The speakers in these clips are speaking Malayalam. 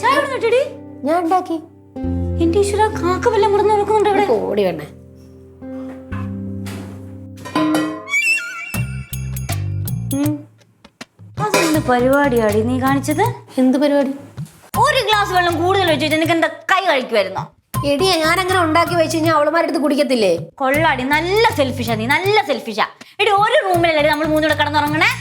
ചായ ഇടുന്നിട്ടടി ഞാൻ ഉണ്ടാക്കി. എന്റെ ഈശ്വര കാക്ക വല്ലതും മുടന്ന് നോക്കുന്നുണ്ട് ഇവിടെ. ഓടി വേണേ. അതെന്ത് പരിപാടിയാടി നീ കാണിച്ചത്? എന്ത് പരിപാടി? ഒരു ഗ്ലാസ് വെള്ളം കൂടുതൽ വെച്ചിട്ട് നിനക്ക് എന്താ കൈ കഴിക്കുമായിരുന്നോ? എടിയെ ഞാൻ അങ്ങനെ ഉണ്ടാക്കി വെച്ച് കഴിഞ്ഞാൽ അവളുമാരെടുത്ത് കുടിക്കത്തില്ലേ? കൊള്ളാടി, നല്ല സെൽഫിഷാ നീ, നല്ല സെൽഫിഷാ. എടി ഒരു റൂമിലല്ലേ നമ്മൾ മൂന്നൂടെ കിടന്നുറങ്ങണേ?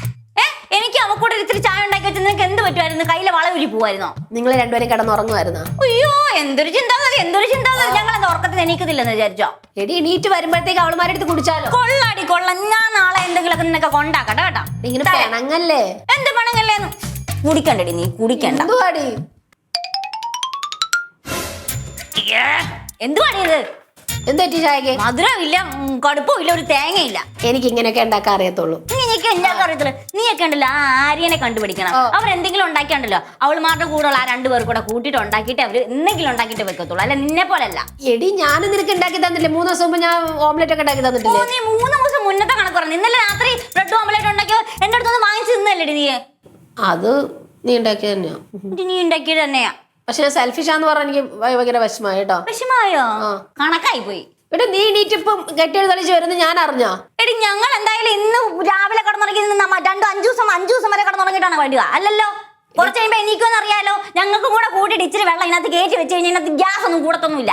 എനിക്ക് അവക്കൂടെ ഇത്തിരി ചായ ഉണ്ടാക്കി വെച്ചാൽ നിനക്ക് എന്ത് പറ്റുമായിരുന്നു? കയ്യിലെ വള പോവായിരുന്നോ? നിങ്ങൾ രണ്ടുപേരും കിടന്നുറങ്ങുമായിരുന്നോ? അയ്യോ എന്തൊരു ചിന്താഗതി, എന്തൊരു ചിന്താഗതി. ഞങ്ങൾ എന്താ ഉറക്കത്തിന് എണീക്കത്തില്ലെന്ന് വിചാരിച്ചോ? എടി എണീറ്റ് വരുമ്പോഴത്തേക്ക് അവളുമാരെടുത്ത് കുടിച്ചാലോ? കൊള്ളാടി കൊള്ള. ഞാൻ നാളെ എന്തെങ്കിലുമൊക്കെ നിനക്ക് കൊണ്ടാക്കട്ടെ കേട്ടോ. ഇങ്ങനെ പെണങ്ങല്ലേ? എന്ത് പണങ്ങല്ലേന്ന്? കുടിക്കണ്ടടി നീ, കുടിക്കണ്ട. എന്തുവാടി? എന്തുവാടി ഇത്? എന്തൊറ്റി ചായക്ക്? മധുരമില്ല, കടുപ്പമില്ല, ഒരു തേങ്ങയില്ല. എനിക്ക് ഇങ്ങനെയൊക്കെ ഉണ്ടാക്കാൻ അറിയത്തുള്ളൂ. നീയൊക്കെ ഉണ്ടാക്കാൻ അറിയത്തില്ല. നീയൊക്കെ ഉണ്ടല്ലോ ആ ആര്യനെ കണ്ടുപിടിക്കണം. അവരെന്തെങ്കിലും ഉണ്ടാക്കിയുണ്ടല്ലോ അവളുമാരുടെ കൂടെ ആ രണ്ടുപേർ കൂടെ കൂട്ടിയിട്ട് ഉണ്ടാക്കിയിട്ട് അവര് എന്തെങ്കിലും ഉണ്ടാക്കിയിട്ട് വെക്കത്തുള്ളൂ, അല്ല നിന്നെ പോലല്ല. എടി ഞാൻ നിനക്ക് ഉണ്ടാക്കി തന്നില്ലേ? 3 ദിവസം മുമ്പ് ഞാൻ ഓംലെറ്റ് ഒക്കെ ഉണ്ടാക്കി തന്നിട്ടില്ലേ? നീ 3 ദിവസം മുന്നത്തെ കണക്ക് പറഞ്ഞു. ഇന്നലെ രാത്രി ബ്രെഡ് ഓംലെറ്റ് ഉണ്ടാക്കിയോ എന്റെ അടുത്തൊന്ന് വാങ്ങിച്ചു തിന്നല്ലേ നീ? അത് നീ ഉണ്ടാക്കിയത് തന്നെയാ. നീ ഉണ്ടാക്കിയത് തന്നെയാ. പക്ഷെ ഞാൻ സെൽഫിഷാന്ന് പറഞ്ഞ എനിക്ക് ഭയങ്കര വിഷമമായി കേട്ടോ. വിഷമായോ? കണക്കായി പോയി. ഇവിടെ നീ നീറ്റിപ്പം കെട്ടിയെഴുതളിച്ച് വരുന്നത് ഞാൻ അറിഞ്ഞോ? എടി ഞങ്ങൾ എന്തായാലും ഇന്ന് രാവിലെ കിടന്നുറങ്ങി 5 ദിവസം വരെ കിടന്നുറങ്ങിയിട്ടാണ് വരിക, അല്ലല്ലോ. കുറച്ച് കഴിയുമ്പോ എനിക്കൊന്നും അറിയാലോ. ഞങ്ങൾക്കും കൂടെ കൂട്ടിയിട്ട് ഇച്ചിരി വെള്ളം ഇതിനകത്ത് കയറ്റി വെച്ച് കഴിഞ്ഞാൽ ഇതിനകത്ത് ഗ്യാസ് ഒന്നും കൂടത്തൊന്നുമില്ല.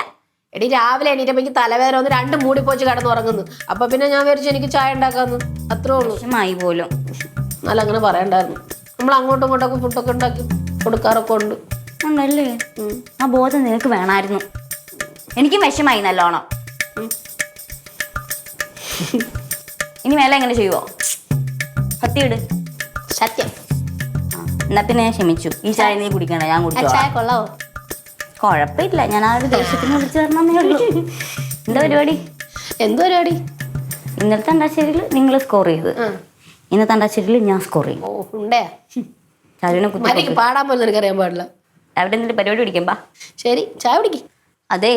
എടി രാവിലെ എണീറ്റപ്പോ എനിക്ക് തലവേദന ഒന്ന് 2 മൂടി പോച്ച് കിടന്നുറങ്ങുന്നു. അപ്പൊ പിന്നെ ഞാൻ വിചാരിച്ചു എനിക്ക് ചായ ഉണ്ടാക്കാന്ന്. അത്രേ ഉള്ളൂ. വിഷമായി പോലും. എന്നാലും അങ്ങനെ പറയണ്ടായിരുന്നു. നമ്മൾ അങ്ങോട്ടും ഇങ്ങോട്ടൊക്കെ ഫുഡൊക്കെ ഉണ്ടാക്കി കൊടുക്കാറൊക്കെ ഉണ്ട്. ഉണ്ടല്ലേ? ആ ബോധം നിനക്ക് വേണമായിരുന്നു. എനിക്കും വിഷമായി നല്ലോണം. ഇനി മേലെ എങ്ങനെ ചെയ്യുവോ? സത്യം. സത്യം. എന്നാ പിന്നെ ഞാൻ ക്ഷമിച്ചു. ഈ ചായ നീ കുടിക്കണ്ട, ഞാൻ കുടിച്ചോ. ചായ കൊള്ളാവോ? കുഴപ്പമില്ല, ഞാൻ ആ ഒരു ദേഷ്യത്തിന് വിളിച്ചു തരണേ ഉള്ളൂ. എന്താ പരിപാടി? എന്ത് പരിപാടി? ഇന്നലത്തെ അണ്ടാശ്ശേരിയിൽ നിങ്ങൾ സ്കോർ ചെയ്ത്, ഇന്നത്തെ അണ്ടാശ്ശേരിയിൽ ഞാൻ സ്കോർ ചെയ്യും. ഓ ഉണ്ടേ? ചാരുവിനെ കുത്തി പാടാൻ പോലും എനിക്കറിയാൻ പാടില്ല. അവിടെ എന്തെങ്കിലും പരിപാടി പിടിക്കുമ്പോ ശരി ചായ കുടിക്കും. അതെ,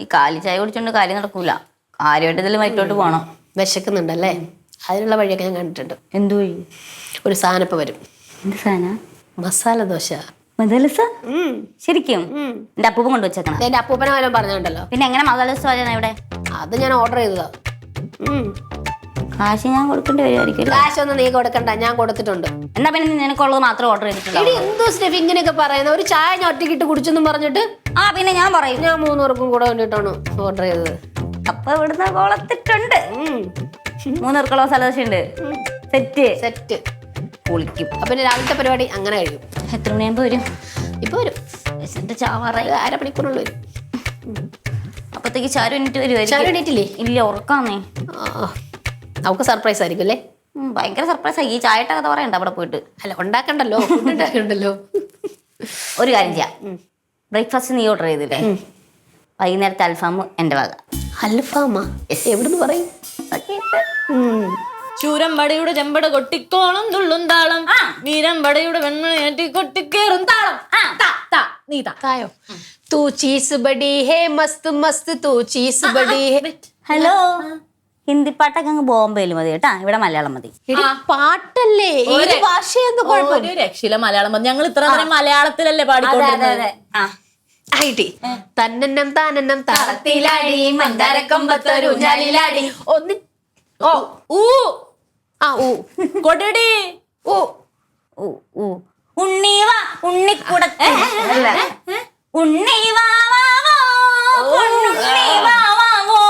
ഈ കാലി ചായ കുടിച്ചോണ്ട് കാര്യം നടക്കൂല. കാര്യമായിട്ട് ഇതിൽ മറ്റോട്ട് പോണം. വിശക്കുന്നുണ്ടല്ലേ? അതിനുള്ള വഴിയൊക്കെ ഞാൻ കണ്ടിട്ടുണ്ട്. എന്തു വഴി? ഒരു സാധനം ഇപ്പൊ വരും. എന്ത് സാധനം? മസാല ദോശ. മസാലദോശ? ശരിക്കും? എന്റെ അപ്പൂപ്പൻ കൊണ്ടുവച്ചേക്കണം. എന്റെ അപ്പൂപ്പനെ വല്ലതും പറഞ്ഞുണ്ടല്ലോ. പിന്നെ എങ്ങനെ മസാലദോശ വരാനാ ഇവിടെ? അത് ഞാൻ ഓർഡർ ചെയ്തതാ. കാശ് ഞാൻ കൊടുക്കേണ്ടി വരുമായിരിക്കും. കാശൊന്നും നീ കൊടുക്കണ്ട, ഞാൻ കൊടുത്തിട്ടുണ്ട്. എന്നാ പിന്നെ നിനക്കുള്ളത് മാത്രം ഓർഡർ ചെയ്തിട്ടുണ്ടോ? എന്തോ സ്റ്റെഫ് ഇങ്ങനെയൊക്കെ പറയുന്ന? ഒരു ചായ ഞാൻ ഒറ്റക്കിട്ട് കുടിച്ചെന്നും പറഞ്ഞിട്ട്. ആ പിന്നെ ഞാൻ പറയും, ഞാൻ 3 പേർക്കും കൂടെ വേണ്ടിയിട്ടാണ് ഓർഡർ ചെയ്തത്. അപ്പൊ ഇവിടുന്ന് കൊളത്തിട്ടുണ്ട്. 3 പേർക്കുള്ള മസാലദോശ ഉണ്ട്. സെറ്റ് സെറ്റ് പൊളിക്കും. അപ്പൊ പിന്നെ രാവിലത്തെ പരിപാടി അങ്ങനെ കഴിയും. എത്ര മണിയാകുമ്പോ വരും? ഇപ്പൊ വരും. എന്റെ ചാവാറായി. 1/2 മണിക്കൂറുള്ള വരും. അപ്പത്തേക്ക് ചാരു എണീറ്റ് വരുമായിരിക്കും. ചാരു എണീറ്റില്ലേ? ഇല്ല, ഉറക്കാന്നേ. നമുക്ക് സർപ്രൈസ് ആയിരിക്കും അല്ലേ? ഭയങ്കര സർപ്രൈസ് ആയി. ഈ ചായയുടെ കഥ പറയണ്ട അവിടെ പോയിട്ട്. അല്ല ഉണ്ടാക്കണ്ടല്ലോ, ഉണ്ടാക്കണ്ടല്ലോ. ഒരു കാര്യം ചെയ്യാം, ബ്രേക്ക്ഫാസ്റ്റ് നീ ഓർഡർ ചെയ്തില്ലേ? വൈകുന്നേരത്തെ അൽഫാം എന്റെ വക. അൽഫാമാ? എവിടുന്ന് പറയും? ചൂരമ്പടയുടെ ചെമ്പട കൊട്ടിക്കോളം തുള്ളും താളം, വീരമ്പടയുടെ വെണ്മണേറ്റി കൊട്ടിക്കേറും താളം. നീ തായോ? തൂ ചീസ് ബഡി ഹേ മസ്ത് മസ്ത് തൂ ചീസ് ബഡി ഹേ. ഹലോ, ഹിന്ദി പാട്ടൊക്കെ അങ്ങ് ബോംബെയിൽ മതി കേട്ടാ, ഇവിടെ മലയാളം മതി. പാട്ടല്ലേ, ഏത് ഭാഷയെന്ന് കുഴപ്പം. ഒരു രക്ഷയില്ല മലയാളം മതി. ഞങ്ങൾ ഇത്ര നേരം മലയാളത്തിലല്ലേ പാടിക്കൊണ്ടിരുന്നത്. തന്നെന്നം താനെന്നം താളത്തിലാടി മന്ദാരക്കൊമ്പത്തൊരു ഊഞ്ഞാലിലാടി ഒന്ന് ഓ ഊ ആ ഊ കൊടടി ഊ ഊ ഊ ഉണ്ണീവാ ഉണ്ണിക്കുട ഉണ്ണീവാവോ ഉണ്ണീവാവോ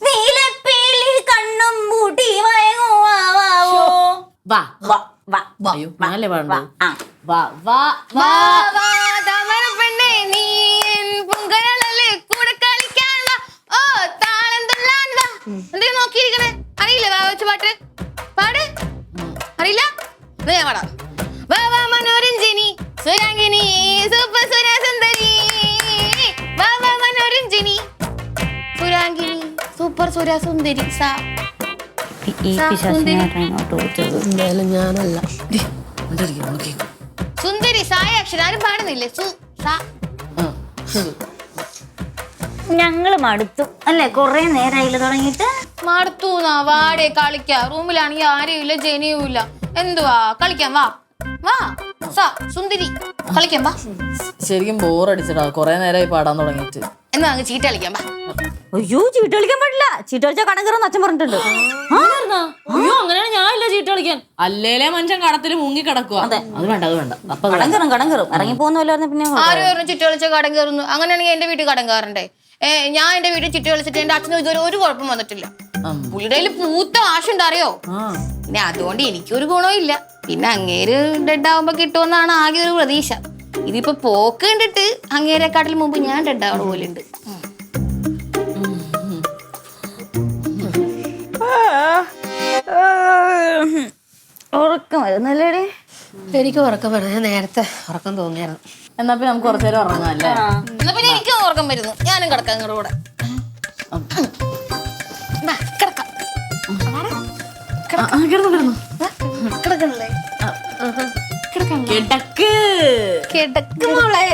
നീലപ്പീലി കണ്ണും മൂട്ടി വയങ്ങുവാവോ. വാ വാ വാ വാ അയ്യോ നാലേ പാടണ്ട. വാ വാ വാ വാ താമരപ്പെണ്ണേ നീ പൊങ്കലല്ലേ കൂടെ കളിക്കാനുള്ള ഓ താളം തുള്ളാൻ വാ. എന്തേ നോക്കിയിരിക്കണേ? അറിയില്ല വാ വെച്ച് പാട്ട് പാട്. അറിയില്ല? ഞാൻ പാടാം. വാ വാ മനോരഞ്ജിനി സുരാംഗിനി സൂപ്പർ സുരസുന്ദരി. വാ വാ മനോരഞ്ജിനി സുരാംഗിനി സൂപ്പർ സുരസുന്ദരി. എന്തായാലും ഞാനല്ല. സുന്ദരി സായ അക്ഷരം ആരും പാടുന്നില്ലേ? ഞങ്ങള് മടുത്തു അല്ലേ? കൊറേ നേരമായില്ല തുടങ്ങിയിട്ട്. മടുത്തൂന്നാ. വാടേ കളിക്കാം. റൂമിലാണെങ്കിൽ ആരും ഇല്ല, ജനിയും ഇല്ല. എന്തുവാ കളിക്കാം വാ. വാ സാ സുന്ദരി കളിക്കാം വാ. ശരിക്കും ബോറടിച്ചടാ, കൊറേ നേരമായി പാടാൻ തുടങ്ങിയിട്ട്. എന്നാ അങ്ങ് ചീട്ട് കളിക്കാം വാ. അയ്യോ ചീട്ട് കളിക്കാൻ പാടില്ല, ചീട്ട് കളിച്ചാൽ കടം കയറുന്ന അച്ഛൻ പറഞ്ഞിട്ടുണ്ട്. അയ്യോ അങ്ങനെയാണ് ഞാൻ ഇല്ല ചീട്ട് കളിക്കാൻ. അല്ലേലേ മനുഷ്യൻ കടത്തിൽ മുങ്ങി കിടക്കുക. അത് വേണ്ട അത് വേണ്ട. അപ്പൊ കടം കയറും ഇറങ്ങി പോകുന്നല്ലോ. പിന്നെ ആരും പറഞ്ഞു ചുറ്റി കളിച്ച കടം കയറുന്നു? അങ്ങനെയാണെങ്കിൽ എന്റെ വീട്ടിൽ കടം കയറണ്ടേ? ഞാൻ എന്റെ വീട്ടിൽ ചുറ്റി കളിച്ചിട്ട് എന്റെ അച്ഛനും ഇതുവരെ ഒരു കുഴപ്പം വന്നിട്ടില്ല. പുള്ളിയുടെ കയ്യിൽ പൂത്ത കാശുണ്ട് അറിയോ? പിന്നെ അതുകൊണ്ട് എനിക്കൊരു ഗുണവും ഇല്ല. പിന്നെ അങ്ങേര് ഡെഡ് ആവുമ്പോ കിട്ടുമെന്നാണ് ആകെ ഒരു പ്രതീക്ഷ. ഇതിപ്പോ പോക്ക് കണ്ടിട്ട് അങ്ങേരെക്കാട്ടിൽ മുമ്പ് ഞാൻ ഡെഡ് ആവണ പോലെ ഉണ്ട്. ഉറക്കം വരുന്നല്ലേടി? എനിക്ക് ഉറക്കം വരുന്നത് നേരത്തെ ഉറക്കം തോന്നിയായിരുന്നു. എന്നാ പിന്നെ നമുക്ക് കുറച്ചു നേരം ഉറങ്ങാം അല്ലേ? എന്നാ പിന്നെ എനിക്ക് ഉറക്കം വരുന്നു. ഞാനും കിടക്കാം നിങ്ങളുടെ കൂടെ. കിടക്കാം. കിടക്കണല്ലേ? കിടക്ക് കിടക്ക് മോളെ.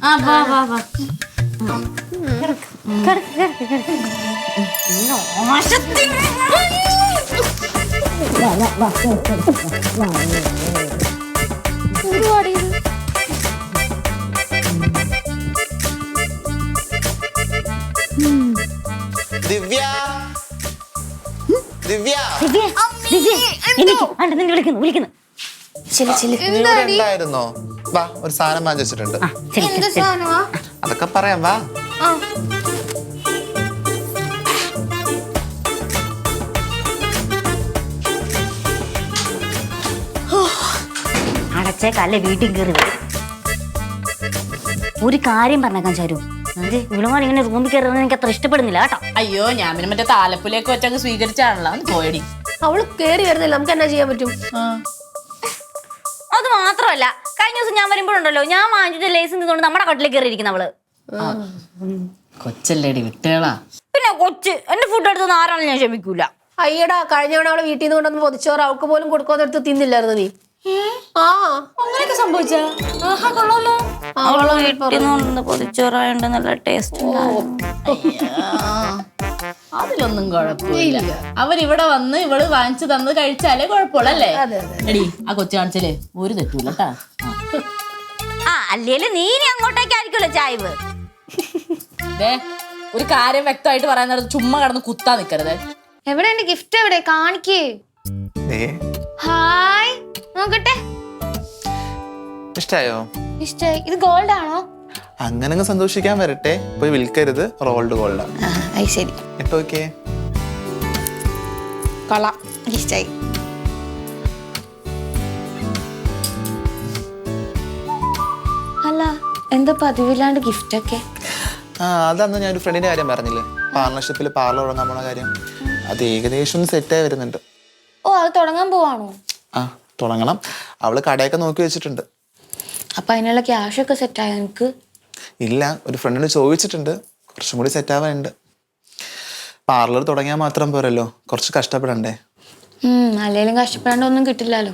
ആ വാ വാ വാ. ദിവ്യ ദിവ്യ വിളിക്കുന്നു. ഇവിടെ ഉണ്ടായിരുന്നോ? വാ, ഒരു സാധനം വാങ്ങി വെച്ചിട്ടുണ്ട്. എന്ത് സാധനമാ? അതൊക്കെ പറയാം, വാ. അടച്ചേക്കല്ലേ വീട്ടിൽ കയറി വരും. ഒരു കാര്യം പറഞ്ഞേക്കാൻ ചാരു, ഇവളുമാർ ഇങ്ങനെ റൂമിൽ കയറുന്നത് എനിക്ക് അത്ര ഇഷ്ടപ്പെടുന്നില്ല കേട്ടോ. അയ്യോ ഞാൻ പിന്നെ മറ്റേ താലപ്പൊലിയൊക്കെ വെച്ചങ്ങ് സ്വീകരിച്ചാണല്ലോ. പോയടി. അവള് കേറി വരുന്നില്ല, നമുക്ക് എന്നാ ചെയ്യാൻ പറ്റും? അത് മാത്രമല്ല, കഴിഞ്ഞ ദിവസം ഞാൻ വരുമ്പോഴുണ്ടല്ലോ, ഞാൻ വാങ്ങിച്ചിട്ട് ലേസ് നിന്നുകൊണ്ട് നമ്മുടെ കട്ടിലേക്ക് കയറിയിരിക്കുന്ന അവള്. കൊച്ചല്ലേടി വിട്ടേളാ. പിന്നെ കൊച്ച് എന്റെ ഫുഡ് എടുത്തൊന്നും ആരാണെന്ന് ഞാൻ ക്ഷമിക്കൂല. അയ്യടാ, കഴിഞ്ഞ തവണ അവള് വീട്ടിൽ നിന്ന് കൊണ്ടുവന്ന് പൊതിച്ചോറ് അവൾക്ക് പോലും കൊടുക്കാതെടുത്ത് തിന്നില്ലായിരുന്നു നീ. അങ്ങനെയൊക്കെ സംഭവിച്ചാ? കൊള്ളാലോ. അവള് വീട്ടിൽ നിന്ന് പൊതിച്ചോറായോണ്ട് നല്ല ടേസ്റ്റ്. അതിലൊന്നും കുഴപ്പമില്ല. അവരിവിടെ വന്ന് ഇവള് വാങ്ങിച്ചു തന്നത് കഴിച്ചാലേ കുഴപ്പമുള്ളല്ലേ? എടി ആ കൊച്ചു കാണിച്ചാലേ ഒരു തെറ്റൂല കേട്ടാ. അല്ലേലും നീ ഇനി അങ്ങോട്ടേക്കായിരിക്കുമല്ലോ ചായവ്. ഒരു കാര്യം വ്യക്തമായിട്ട് പറയാൻ നേരത്ത് ചുമ്മാ കിടന്ന് കുത്താ നിക്കരുത്. എവിടെ എന്റെ ഗിഫ്റ്റ്? എവിടെ? കാണിക്കേ. ഹായ്, നോക്കട്ടെ. ഇഷ്ടായോ? ഇഷ്ടായി. ഇത് ഗോൾഡ് ആണോ? അങ്ങനെ സന്തോഷിക്കാൻ വരട്ടെ, പോയി വിൽക്കരുത്. Rolled Golda. ശരി. ഇട്ടോ ഓക്കേ. കൊള്ളാം, ഇഷ്ടായി. അല്ല, എന്താ പതിവില്ലാണ്ട് ഗിഫ്റ്റ് ഒക്കെ? അതന്ന് ഞാൻ ഒരു ഫ്രണ്ടിന്റെ കാര്യം പറഞ്ഞില്ലേ, പാർട്ണർഷിപ്പിൽ പാർലർ തുടങ്ങാൻ പോണ കാര്യം. അത് ഏകദേശം സെറ്റായി വരുന്നുണ്ട്. ഓ, അത് തുടങ്ങാൻ പോവാണോ? തുടങ്ങണം. അവള് കടയൊക്കെ നോക്കി വെച്ചിട്ടുണ്ട്. അപ്പൊ അതിനുള്ള ക്യാഷ് ഒക്കെ സെറ്റായോ നിനക്ക്? ഇല്ല, ഒരു ഫ്രണ്ടിന് ചോദിച്ചിട്ടുണ്ട്. കുറച്ചും കൂടി സെറ്റാവാനുണ്ട്. പാർലർ തുടങ്ങിയാൽ മാത്രം പോരല്ലോ, കുറച്ച് കഷ്ടപ്പെടണ്ടേ? അല്ലെങ്കിലും കഷ്ടപ്പെടാണ്ട് ഒന്നും കിട്ടില്ലല്ലോ.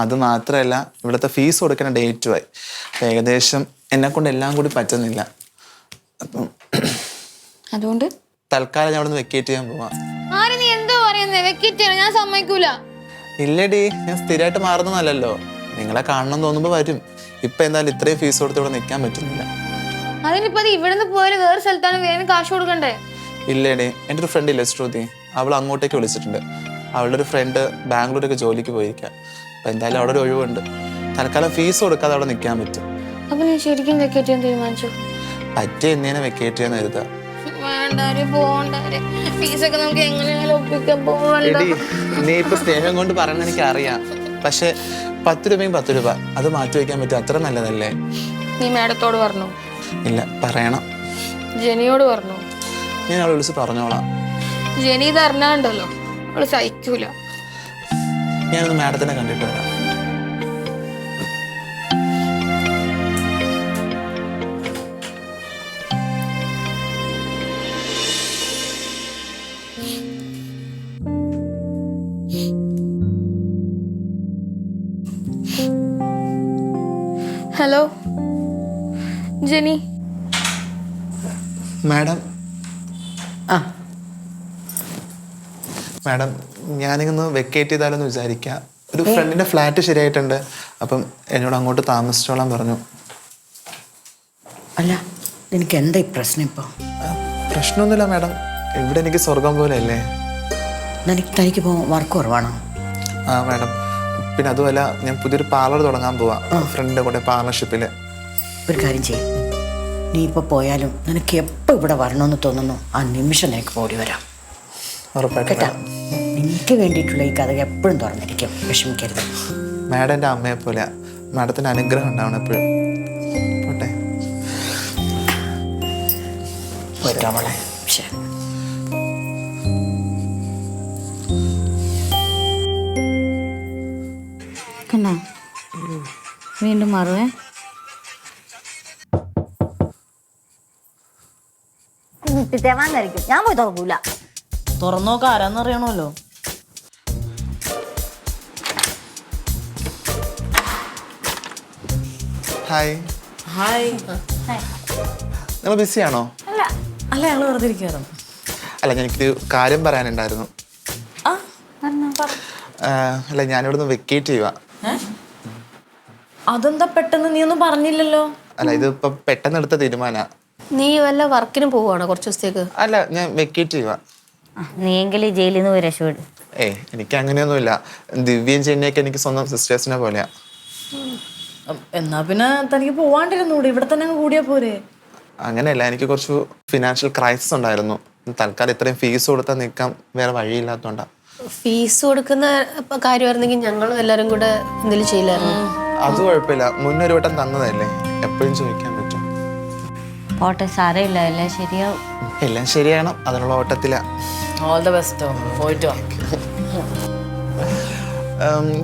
അത് മാത്രമല്ല, ഇവിടുത്തെ ഫീസ് കൊടുക്കുന്ന ഡേറ്റുമായി. ഏകദേശം എന്നെ കൊണ്ട് എല്ലാം കൂടി പറ്റുന്നില്ല. അപ്പം അതുകൊണ്ട് തൽക്കാലം ഞാൻ അവിടെ നിന്ന് വെക്കേറ്റ് ചെയ്യാൻ പോവാം. ആര് നീ എന്തോ പറയുന്നേ? വെക്കേറ്റ് ചെയ്യണം, ഞാൻ സമ്മതിക്കൂല. ഇല്ലടി, ഞാൻ സ്ഥിരമായിട്ട് മാറുന്നതല്ലല്ലോ. നിങ്ങളെ കാണണം തോന്നുമ്പോൾ വരും. ഇപ്പൊ എന്തായാലും ഇത്രയും ഫീസ് കൊടുത്ത് ഇവിടെ നിൽക്കാൻ പറ്റുന്നില്ല. അതിനിപ്പോ അത് ഇവിടുന്ന് പോയാലും വേറെ സ്ഥലത്താണ് വേറെ കാശ് കൊടുക്കണ്ടേ? ഇല്ലേടി, എൻ്റെ ഒരു ഫ്രണ്ട് ഇല്ലേ ശ്രുതി, അവൾ അങ്ങോട്ടേക്ക് വിളിച്ചിട്ടുണ്ട്. അവളുടെ ഒരു ഫ്രണ്ട് ബാംഗ്ലൂരൊക്കെ ജോലിക്ക് പോയിരിക്കുക. അപ്പൊ എന്തായാലും അവിടെ ഒരു ഒഴിവുണ്ട്. തൽക്കാലം ഫീസ് കൊടുക്കാതെ അവിടെ നിൽക്കാൻ പറ്റും. അപ്പൊ നീ ശരിക്കും വെക്കേറ്റ് ചെയ്യാൻ തീരുമാനിച്ചു? പറ്റിയ എന്നേനെ വെക്കേറ്റ് ചെയ്യാൻ കരുതാ. ഫീസൊക്കെ നമുക്ക് എങ്ങനെയാലും ഒപ്പിക്കാൻ പോകണ്ട. നീ ഇപ്പൊ സ്നേഹം കൊണ്ട് പറയുന്നത് എനിക്ക് അറിയാം. പക്ഷെ 10 രൂപയും 10 രൂപ അത് മാറ്റി വയ്ക്കാൻ പറ്റും. അത്ര നല്ലതല്ലേ? നീ മാഡത്തോട് പറഞ്ഞു? ഇല്ല, പറയണം. ജെനിയോട് പറഞ്ഞു? ഞാൻ അവളെ വിളിച്ച് പറഞ്ഞോളാം. ജെനി ഇത് അറിഞ്ഞാണ്ടല്ലോ, അവള് സഹിക്കൂല. ഞാനൊന്ന് മാഡത്തിനെ കണ്ടിട്ട് വരാം. Hello Jenny. മാഡം, മാഡം ഞാനിങ്ങൊന്ന് വെക്കേറ്റ് ചെയ്താലെന്ന് വിചാരിക്കാം. ഒരു ഫ്രണ്ടിന്റെ ഫ്ലാറ്റ് ശരിയായിട്ടുണ്ട്. അപ്പം എന്നോട് അങ്ങോട്ട് താമസിച്ചോളാൻ പറഞ്ഞു. അല്ല നിനക്ക് എന്താ ഈ പ്രശ്നം ഇപ്പോൾ? പ്രശ്നമൊന്നുമില്ല മാഡം, ഇവിടെ എനിക്ക് സ്വർഗം പോലെ അല്ലേ. തനിക്ക് ഇപ്പോൾ വർക്ക് കുറവാണോ? ആ മാഡം, പിന്നെ അതുമല്ല ഞാൻ പുതിയൊരു പാർലർ തുടങ്ങാൻ പോവാ ഫ്രണ്ടിന്റെ കൂടെ പാർട്ണർഷിപ്പിൽ. ഒരു കാര്യം ചെയ്യും, നീ ഇപ്പോൾ പോയാലും നിനക്ക് എപ്പോൾ ഇവിടെ വരണമെന്ന് തോന്നുന്നു ആ നിമിഷം നിനക്ക് ഓടി വരാം. ഉറപ്പായിട്ടും കേട്ടാ? നിനക്ക് വേണ്ടിയിട്ടുള്ള ഈ കഥ എപ്പോഴും തുറന്നിരിക്കും, വിഷമിക്കരുത്. മാഡം എൻ്റെ അമ്മയെ പോലെ, മാഡത്തിന് അനുഗ്രഹം ഉണ്ടാവണം എപ്പോഴും. പോട്ടെ. പോയിട്ടോ മോളെ. ശരി. വീണ്ടും മാറുവേ. ഞാൻ പോയി തുറക്കൂല. തുറന്നോക്ക ആരാന്നറിയണമല്ലോ. ഹായ്. ഹായ്. നിങ്ങൾ ബിസിയാണോ? അല്ല ഞങ്ങള് വെറുതെ ഇരിക്കാറ്. അല്ല, എനിക്കൊരു കാര്യം പറയാനുണ്ടായിരുന്നു. അല്ല, ഞാനിവിടുന്ന് വെക്കേറ്റ് ചെയ്യുക. അതെന്താ പെട്ടെന്ന് നീ ഒന്നും പറഞ്ഞില്ലല്ലോ? അല്ല, ഇതിപ്പോ പെട്ടെന്ന് എടുത്ത തീരുമാനാ. നീ വല്ല വർക്കിന് പോവാണോ കുറച്ച് ദിവസത്തേക്ക്? അല്ല, ഞാൻ വെക്കേറ്റ് ചെയ്യുക. നീയെങ്കിലും ഈ ജയിലിൽ നിന്ന് പോയി രക്ഷപ്പെടും. എനിക്ക് അങ്ങനെയൊന്നുമില്ല. ദിവ്യയും ചെന്നൈയൊക്കെ എനിക്ക് സ്വന്തം സിസ്റ്റേഴ്സിനെ പോലെയാ. എന്നാ പിന്നെ തനിക്ക് പോവാണ്ടിരുന്നൂടെ? ഇവിടെ തന്നെ അങ്ങ് കൂടിയാ പോരെ? അങ്ങനെയല്ല, എനിക്ക് കുറച്ച് ഫിനാൻഷ്യൽ ക്രൈസിസ് ഉണ്ടായിരുന്നു. തൽക്കാലം ഇത്രയും ഫീസ് കൊടുത്താൽ നിൽക്കാൻ വേറെ വഴിയില്ലാത്തോണ്ടാ. ഫീസ് കൊടുക്കുന്ന കാര്യമായിരുന്നെങ്കിൽ ഞങ്ങളും എല്ലാരും കൂടെ എന്തെങ്കിലും ചെയ്യില്ലായിരുന്നു. അത് കുഴപ്പമില്ല, മുന്നൊരു വട്ടം തന്നതല്ലേ, എപ്പോഴും ചോദിക്കാൻ പറ്റും. പോട്ടെ, സാരമില്ല, എല്ലാം ശരിയാവും. എല്ലാം ശരിയാണ്, അതിനുള്ള ഓട്ടത്തില. All the best. പോയിട്ട് വാ.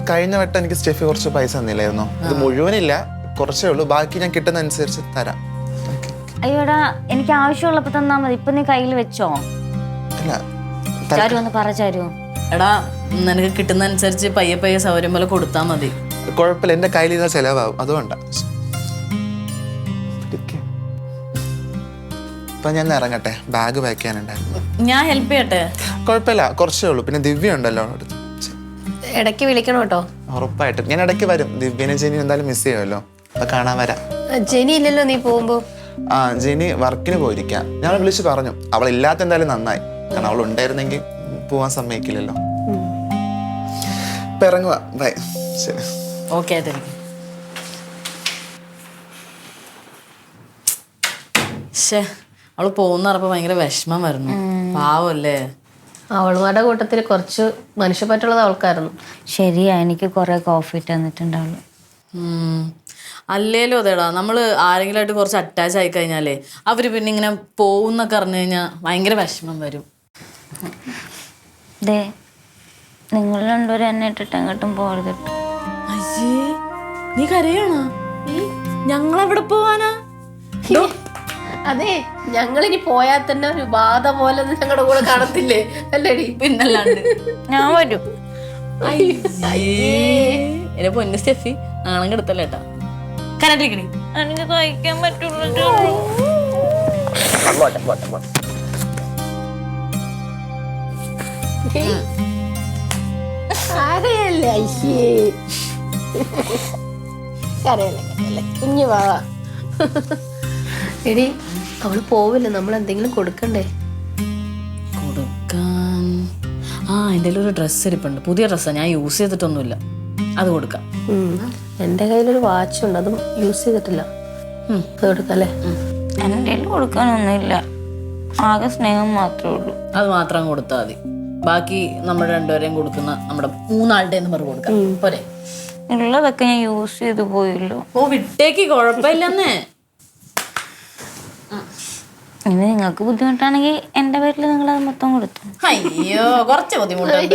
കഴിഞ്ഞ വട്ടം എനിക്ക് സ്റ്റെഫി കുറച്ച് പൈസ തന്നില്ലായിരുന്നോ? ഇത് മുഴുവനില്ല, കുറച്ചേ ഉള്ളൂ. ബാക്കി ഞാൻ കിട്ടുന്ന അനുസരിച്ച് തരാം. അയ്യോടാ, എനിക്ക് ആവശ്യമുള്ളപ്പോ തന്നാ മതി. ഇപ്പൊ നീ കയ്യിൽ വെച്ചോ? അല്ല, ചാരു ഒന്ന് പറ. ചാരു, എടാ, നിനക്ക് കിട്ടുന്ന അനുസരിച്ച് പയ്യെ പയ്യെ സൗകര്യം പോലെ കൊടുത്താൽ മതി. കുഴപ്പമില്ല, എന്റെ കയ്യിൽ ഇരുന്ന ചെലവാകും, അതുകൊണ്ടാ. ഇപ്പൊ ഞാൻ ഇറങ്ങട്ടെ, ബാഗ് പാക്ക് ചെയ്യാനുണ്ടായിരുന്നു. ഞാൻ ഹെൽപ്പ് ചെയ്യട്ടെ? കുഴപ്പമില്ല, കുറച്ചേ ഉള്ളൂ. പിന്നെ ദിവ്യ ഉണ്ടല്ലോ അടുത്ത്. ഇടയ്ക്ക് വിളിക്കണം കേട്ടോ. ഉറപ്പായിട്ടും ഞാൻ ഇടയ്ക്ക് വരും. ദിവ്യനെ ജെനി എന്തായാലും മിസ് ചെയ്യുമല്ലോ, അപ്പൊ കാണാൻ വരാം. ജെനി ഇല്ലല്ലോ നീ പോകുമ്പോ? ജെനി വർക്കിന് പോയിരിക്കാം. ഞാൻ വിളിച്ച് പറഞ്ഞു. അവൾ ഇല്ലാത്ത എന്തായാലും നന്നായി, കാരണം അവൾ ഉണ്ടായിരുന്നെങ്കിൽ പോവാൻ സമ്മതിക്കില്ലല്ലോ. ഇപ്പൊ ഇറങ്ങുക. ബൈ. ശരി. ഓക്കെ ആയിട്ടിരിക്കും. ശേ, അവള് പോകുന്നറപ്പോ ഭയങ്കര വിഷമം വരുന്നു. പാവല്ലേ? അവളുമാരുടെ കൂട്ടത്തിൽ കുറച്ച് മനുഷ്യപ്പറ്റുള്ളത് അവൾക്കായിരുന്നു. ശരിയാ, എനിക്ക് കുറെ കോഫി തന്നിട്ടുണ്ടാവുള്ളൂ. അല്ലേലും അതേടാ, നമ്മള് ആരെങ്കിലുമായിട്ട് കുറച്ച് അറ്റാച്ച് ആയി കഴിഞ്ഞാലേ അവര് പിന്നെ ഇങ്ങനെ പോകുന്നൊക്കെ അറിഞ്ഞു കഴിഞ്ഞാൽ ഭയങ്കര വിഷമം വരും. ദേ, നിങ്ങൾ രണ്ടുപേരും എന്നെ ഇട്ടിട്ട് എങ്ങോട്ടും പോകരുത്. അയ്യേ, നീ കരയാണോ? ഞങ്ങളെവിടെ പോവാനാ? അതെ, ഞങ്ങളിനി പോയാൽ തന്നെ ഒരു ബാധ പോലെ ഞങ്ങളുടെ കൂടെ കാണത്തില്ലേ? അല്ലേടി? പിന്നല്ലാണ്ട്. ഞാൻ വരും. എന്റെ പൊന്നു സ്റ്റെഫി, നാണം കെടുത്തല്ലേട്ടാ. കരണ്ടിരിക്കണേ. എനിക്ക് സഹിക്കാൻ പറ്റുള്ളൂ. കരയല്ലേ? കരയല്ലേ കുഞ്ഞു വാവാ. എടി, അവള് പോവില്ല, നമ്മൾ എന്തെങ്കിലും കൊടുക്കണ്ടേ? കൊടുക്കാൻ എൻ്റെ ഒരു ഡ്രസ്സ് ഇരിപ്പുണ്ട്. പുതിയ ഡ്രസ്സാണ്, ഞാൻ യൂസ് ചെയ്തിട്ടൊന്നുമില്ല. അത് കൊടുക്കാം. എൻ്റെ കയ്യിലൊരു വാച്ച് ഉണ്ട്, അതും യൂസ് ചെയ്തിട്ടില്ല. അത് കൊടുക്കല്ലേ? എൻ്റെ കൊടുക്കാനൊന്നുമില്ല, ആകെ സ്നേഹം മാത്രമേ ഉള്ളൂ. അത് മാത്രം കൊടുത്താൽ മതി. ബാക്കി നമ്മുടെ രണ്ടുപേരെയും കൊടുക്കുന്ന നമ്മുടെ മൂന്നാളുടെ നമ്പർ കൊടുക്കാം. പോരെ? ഉള്ളതൊക്കെ ഞാൻ യൂസ് ചെയ്ത് പോയല്ലോ. ഓ, വിട്ടേക്ക്, കുഴപ്പമില്ലെന്നേ. ഇനി നിങ്ങൾക്ക് ബുദ്ധിമുട്ടാണെങ്കിൽ എൻ്റെ പേരിൽ നിങ്ങളത് മൊത്തം കൊടുത്തു. അയ്യോ, കുറച്ച് ബുദ്ധിമുട്ടുണ്ട്.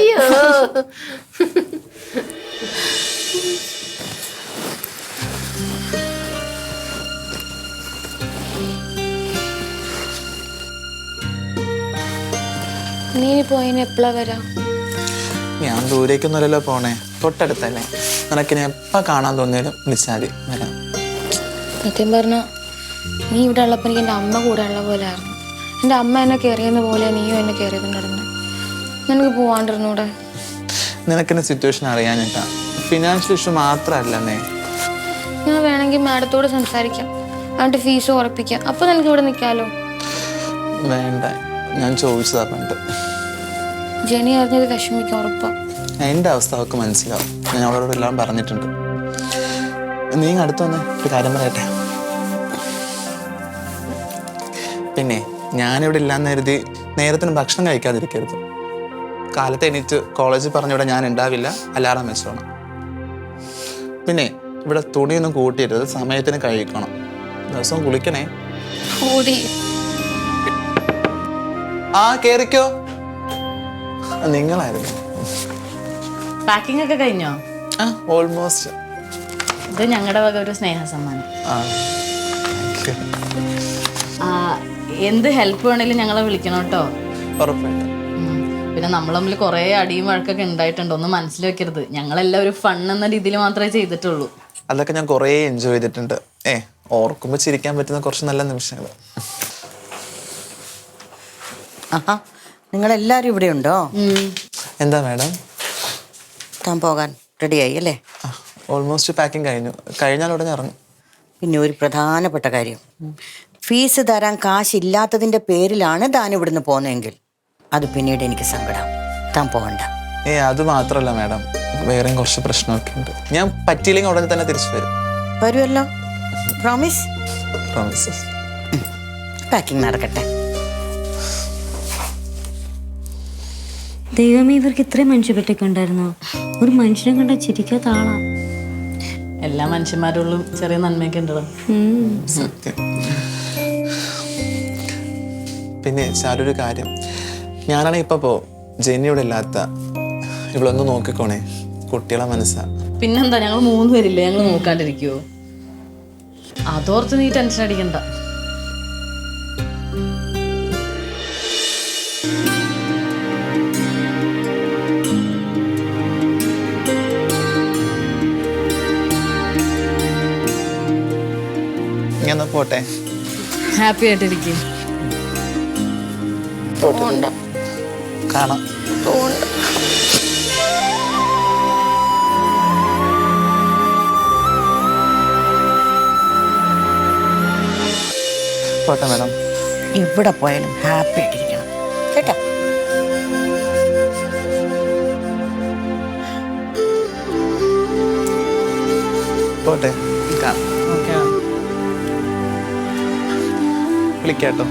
നീ പോയിന് എപ്പോഴാ വരാ? ഞാൻ ദൂരേക്കൊന്നുമല്ലല്ലോ പോണേ, തൊട്ടടുത്തല്ലേ. നിനക്ക് ഞാൻ എപ്പോൾ കാണാൻ തോന്നിയാലും വിളിച്ചാൽ മതി, വരാം. സത്യം പറഞ്ഞ നീ ഇവിടെ ഉള്ളപ്പോൾ എനിക്ക് എൻ്റെ അമ്മ കൂടെ ഉള്ള പോലെ ആയിരുന്നു. എൻ്റെ അമ്മ എന്നെ കയറിയെന്ന പോലെ നീയും എന്നെ കയറിയതുണ്ടായിരുന്നു. നിനക്ക് പോവാണ്ടിരുന്നൂടെ? നിനക്കെന്നെ സിറ്റുവേഷൻ അറിയാനിട്ടാ. ഫിനാൻഷ്യൽ ഇഷ്യൂ മാത്രമല്ലേ. ഞാൻ വേണമെങ്കിൽ മാഡത്തോട് സംസാരിക്കാം, എന്നിട്ട് ഫീസ് ഉറപ്പിക്കാം. അപ്പൊ നിനക്ക് ഇവിടെ നിൽക്കാലോ. വേണ്ട, ഞാൻ ചോദിച്ചതാ പണ്ട്. ജെനി അറിഞ്ഞത് വിഷമിക്കും ഉറപ്പാ. എൻ്റെ അവസ്ഥ അവൾക്ക് മനസ്സിലാവും. ഞാൻ അവളോട് എല്ലാം പറഞ്ഞിട്ടുണ്ട്. നീ അടുത്ത് വന്നേ, ഒരു കാര്യം പറയട്ടെ. പിന്നെ ഞാനിവിടെ ഇല്ലാന്ന് കരുതി നേരത്തിന് ഭക്ഷണം കഴിക്കാതിരിക്കരുത്. കാലത്ത് എണീറ്റ് കോളേജിൽ പറഞ്ഞിവിടെ ഞാൻ ഉണ്ടാവില്ല, അലാറം വെച്ചോണം. പിന്നെ ഇവിടെ തുണിയൊന്നും കൂട്ടിയിട്ടത്, സമയത്തിന് കഴിക്കണം, ദിവസവും കുളിക്കണേ. ആ കേറിക്കോ. നിങ്ങളായിരുന്നു. പാക്കിംഗ് ഒക്കെ കഴിഞ്ഞോ? ആ ഓൾമോസ്റ്റ്. ഇത് ഞങ്ങളുടെ വക ഒരു സ്നേഹ സമ്മാനം. എന്ത് ഹെൽപ്പ് വേണേലും ഞങ്ങളെ വിളിക്കണം കേട്ടോ. ഉറപ്പായിട്ട്. പിന്നെ നമ്മൾ തമ്മിൽ കുറേ അടിയും വഴക്കൊക്കെ ഉണ്ടായിട്ടുണ്ട്, ഒന്നും മനസ്സിൽ വെക്കരുത്. ഞങ്ങളെല്ലാം ഒരു ഫൺ എന്ന രീതിയിൽ മാത്രമേ ചെയ്തിട്ടുള്ളൂ. അതൊക്കെ ഞാൻ കുറേ എൻജോയ് ചെയ്തിട്ടുണ്ട്. ഓർക്കുമ്പോൾ ചിരിക്കാൻ പറ്റുന്ന കുറച്ച് നല്ല നിമിഷങ്ങൾ. ആഹാ, നിങ്ങളെല്ലാവരും ഇവിടെ ഉണ്ടോ? എന്താ മാഡം? താൻ പോകാൻ റെഡിയായി അല്ലേ? ഓൾമോസ്റ്റ് പാക്കിങ് കഴിഞ്ഞാൽ ഉടനെ ഇറങ്ങും. പിന്നെ ഒരു പ്രധാനപ്പെട്ട കാര്യം, ഫീസ് തരാൻ കാശില്ലാത്തതിൻ്റെ പേരിലാണ് താൻ ഇവിടുന്ന് പോകുന്നതെങ്കിൽ അത് പിന്നീട് എനിക്ക് സങ്കടം. താൻ പോകണ്ട. അത് മാത്രമല്ല മാഡം, വേറെയും കുറച്ച് പ്രശ്നമൊക്കെ ഉണ്ട്. ഞാൻ പറ്റിയില്ലെങ്കിൽ ഉടനെ തന്നെ തിരിച്ചു വരും. വരുമല്ലോ? പ്രോമിസ്? പ്രോമിസ്. പാക്കിംഗ് നടക്കട്ടെ. ദൈവമേ, ഇവർക്ക് ഇത്രയും മനുഷ്യപ്പെട്ടൊക്കെ ഉണ്ടായിരുന്നോ? ഒരു മനുഷ്യനെ കണ്ടാൽ ചിരിക്കാത്ത ആളാ. എല്ലാ മനുഷ്യന്മാരുള്ളും ചെറിയ നന്മയൊക്കെ ഉണ്ടല്ലോ. സത്യം. പിന്നെ ചാരൊരു കാര്യം, ഞാനാണെങ്കിൽ ഇപ്പൊ ജെന്നി ഇവിടെ ഇല്ലാത്ത, ഇവളൊന്ന് നോക്കിക്കോണേ, കുട്ടികളെ മനസ്സാ. പിന്നെന്താ, ഞങ്ങൾ 3 പേരില്ലേ, ഞങ്ങൾ നോക്കാണ്ടിരിക്കുവോ? അതോർത്ത് നീ ടെൻഷൻ അടിക്കണ്ട. ഞാൻ പോട്ടെ. ഹാപ്പി ആയിട്ടിരിക്കും. കാണാം. പോട്ടെ മാഡം. എവിടെ പോയാലും ഹാപ്പി ആയിട്ടിരിക്കണം കേട്ടോ. പോട്ടെ. കാണാം. വിളിക്കാട്ടോ.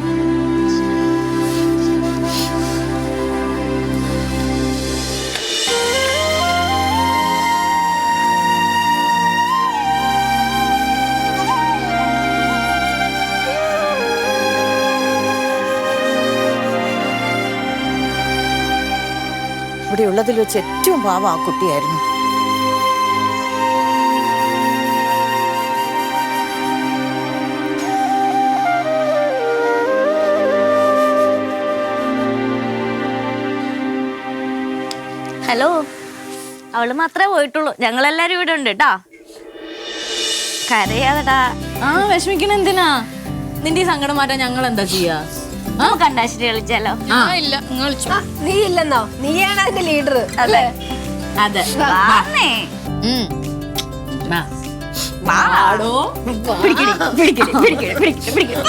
ഇവിടെ ഉള്ളതിൽ വെച്ച് ഏറ്റവും പാവം ആ കുട്ടിയായിരുന്നു. ഹലോ, അവള് മാത്രമേ പോയിട്ടുള്ളൂ. ഞങ്ങളെല്ലാരും ഇവിടെ ഉണ്ട് കേട്ടോ. കരയാതെടാ. വിഷമിക്കണ എന്തിനാ? നിന്റെ ഈ സങ്കടം മാറ്റാൻ ഞങ്ങൾ എന്താ ചെയ്യാ? നമുക്ക് അണ്ടാശ്ശേരി കളിച്ചാലോ? ഇല്ല, നിങ്ങൾ കളിച്ചോ. നീ ഇല്ലെന്നോ? നീയാണ് അതിന്റെ ലീഡർ അല്ലേ? അതെ. വാന്നേ. ആടോ പിടിക്കടി പിടിക്കടി പിടിക്കടി പിടിക്കടി പിടിക്കടി